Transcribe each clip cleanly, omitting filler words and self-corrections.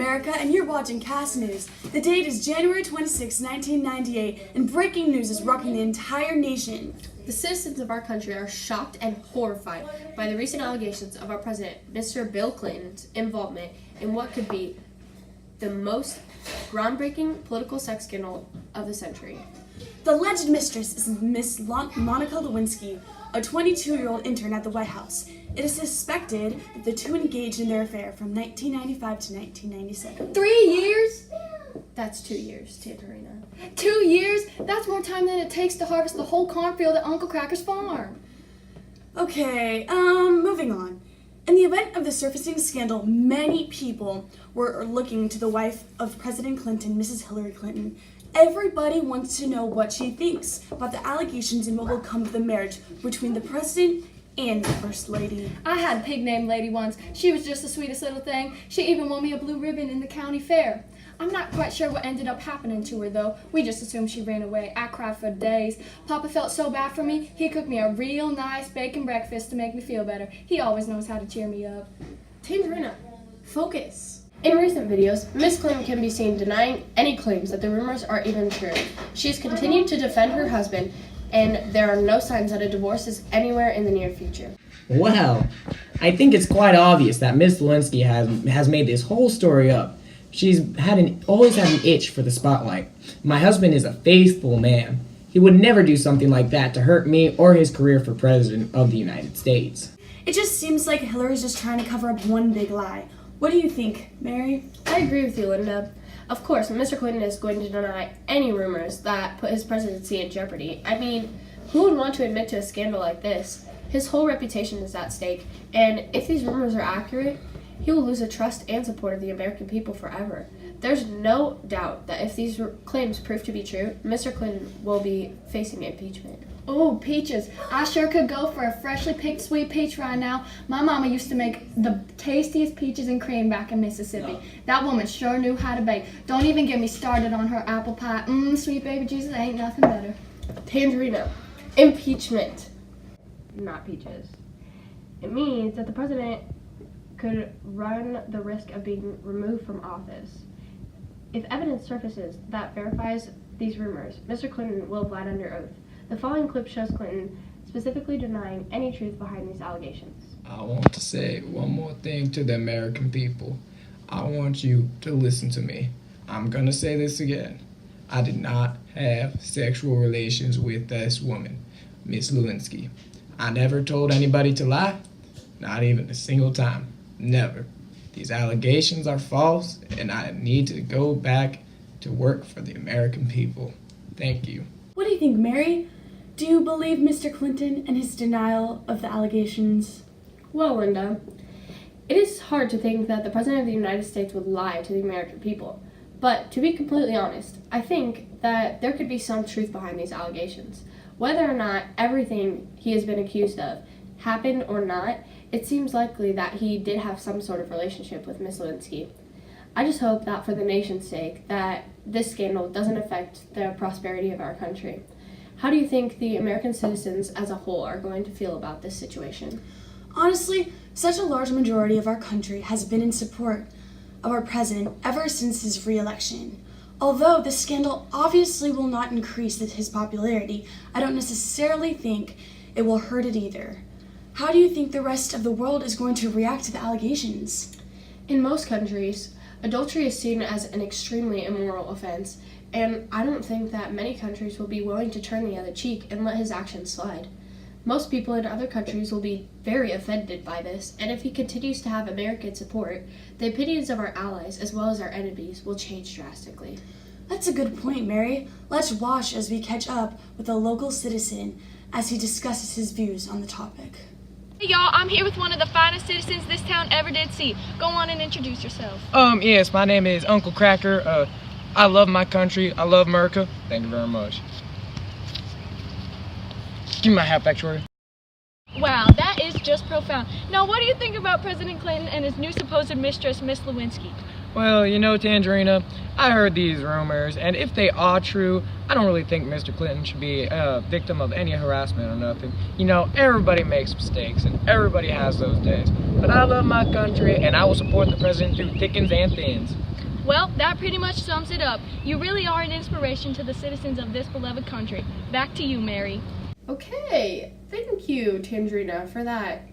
America, and you're watching Cast News. The date is January 26, 1998, and breaking news is rocking the entire nation. The citizens of our country are shocked and horrified by the recent allegations of our president, Mr. Bill Clinton's involvement in what could be the most groundbreaking political sex scandal of the century. The alleged mistress is Miss Monica Lewinsky, a 22-year-old intern at the White House. It is suspected that the two engaged in their affair from 1995 to 1997. 3 years? That's 2 years, Tangerina. 2 years? That's more time than it takes to harvest the whole cornfield at Uncle Cracker's farm. Okay, moving on. In the event of the surfacing scandal, many people were looking to the wife of President Clinton, Mrs. Hillary Clinton. Everybody wants to know what she thinks about the allegations and what will come of the marriage between the president and the First Lady. I had a pig named Lady once. She was just the sweetest little thing. She even won me a blue ribbon in the county fair. I'm not quite sure what ended up happening to her, though. We just assumed she ran away. I cried for days. Papa felt so bad for me, he cooked me a real nice bacon breakfast to make me feel better. He always knows how to cheer me up. Tangerina, focus. In recent videos, Miss Clinton can be seen denying any claims that the rumors are even true. She's continued to defend her husband, and there are no signs that a divorce is anywhere in the near future. Well, I think it's quite obvious that Miss Lewinsky has made this whole story up. She's always had an itch for the spotlight. My husband is a faithful man. He would never do something like that to hurt me or his career for president of the United States. It just seems like Hillary's just trying to cover up one big lie. What do you think, Mary? I agree with you, Linda. Of course, Mr. Clinton is going to deny any rumors that put his presidency in jeopardy. I mean, who would want to admit to a scandal like this? His whole reputation is at stake, and if these rumors are accurate, he will lose the trust and support of the American people forever. There's no doubt that if these claims prove to be true, Mr. Clinton will be facing impeachment. Oh, peaches. I sure could go for a freshly picked sweet peach right now. My mama used to make the tastiest peaches and cream back in Mississippi. That woman sure knew how to bake. Don't even get me started on her apple pie. Sweet baby Jesus, ain't nothing better. Tangerina, impeachment, not peaches. It means that the president could run the risk of being removed from office. If evidence surfaces that verifies these rumors, Mr. Clinton will have lied under oath. The following clip shows Clinton specifically denying any truth behind these allegations. I want to say one more thing to the American people. I want you to listen to me. I'm gonna say this again. I did not have sexual relations with this woman, Miss Lewinsky. I never told anybody to lie, not even a single time. Never. These allegations are false, and I need to go back to work for the American people. Thank you. What do you think, Mary? Do you believe Mr. Clinton and his denial of the allegations? Well, Linda, it is hard to think that the President of the United States would lie to the American people. But to be completely honest, I think that there could be some truth behind these allegations. Whether or not everything he has been accused of happened or not, it seems likely that he did have some sort of relationship with Miss Lewinsky. I just hope that for the nation's sake, that this scandal doesn't affect the prosperity of our country. How do you think the American citizens as a whole are going to feel about this situation? Honestly, such a large majority of our country has been in support of our president ever since his re-election. Although the scandal obviously will not increase his popularity, I don't necessarily think it will hurt it either. How do you think the rest of the world is going to react to the allegations? In most countries, adultery is seen as an extremely immoral offense, and I don't think that many countries will be willing to turn the other cheek and let his actions slide. Most people in other countries will be very offended by this, and if he continues to have American support, the opinions of our allies as well as our enemies will change drastically. That's a good point, Mary. Let's watch as we catch up with a local citizen as he discusses his views on the topic. Hey y'all, I'm here with one of the finest citizens this town ever did see. Go on and introduce yourself. Yes, my name is Uncle Cracker. I love my country. I love America. Thank you very much. Give me my hat back, Shorty. Wow, that is just profound. Now, what do you think about President Clinton and his new supposed mistress, Miss Lewinsky? Well, you know, Tangerina, I heard these rumors, and if they are true, I don't really think Mr. Clinton should be a victim of any harassment or nothing. You know, everybody makes mistakes, and everybody has those days. But I love my country, and I will support the president through thickens and thins. Well, that pretty much sums it up. You really are an inspiration to the citizens of this beloved country. Back to you, Mary. Okay, thank you, Tangerina, for that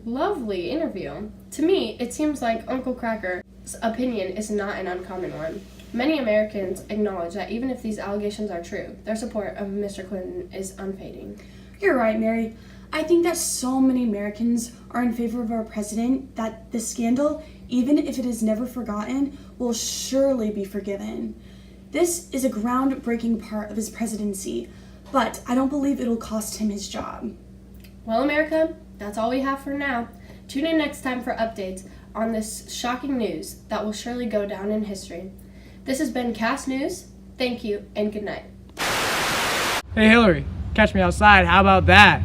lovely interview. To me, it seems like Uncle Cracker's opinion is not an uncommon one. Many Americans acknowledge that even if these allegations are true, their support of Mr. Clinton is unfading. You're right, Mary. I think that so many Americans are in favor of our president that the scandal, even if it is never forgotten, will surely be forgiven. This is a groundbreaking part of his presidency, but I don't believe it'll cost him his job. Well, America, that's all we have for now. Tune in next time for updates on this shocking news that will surely go down in history. This has been Cast News. Thank you and good night. Hey Hillary, catch me outside. How about that?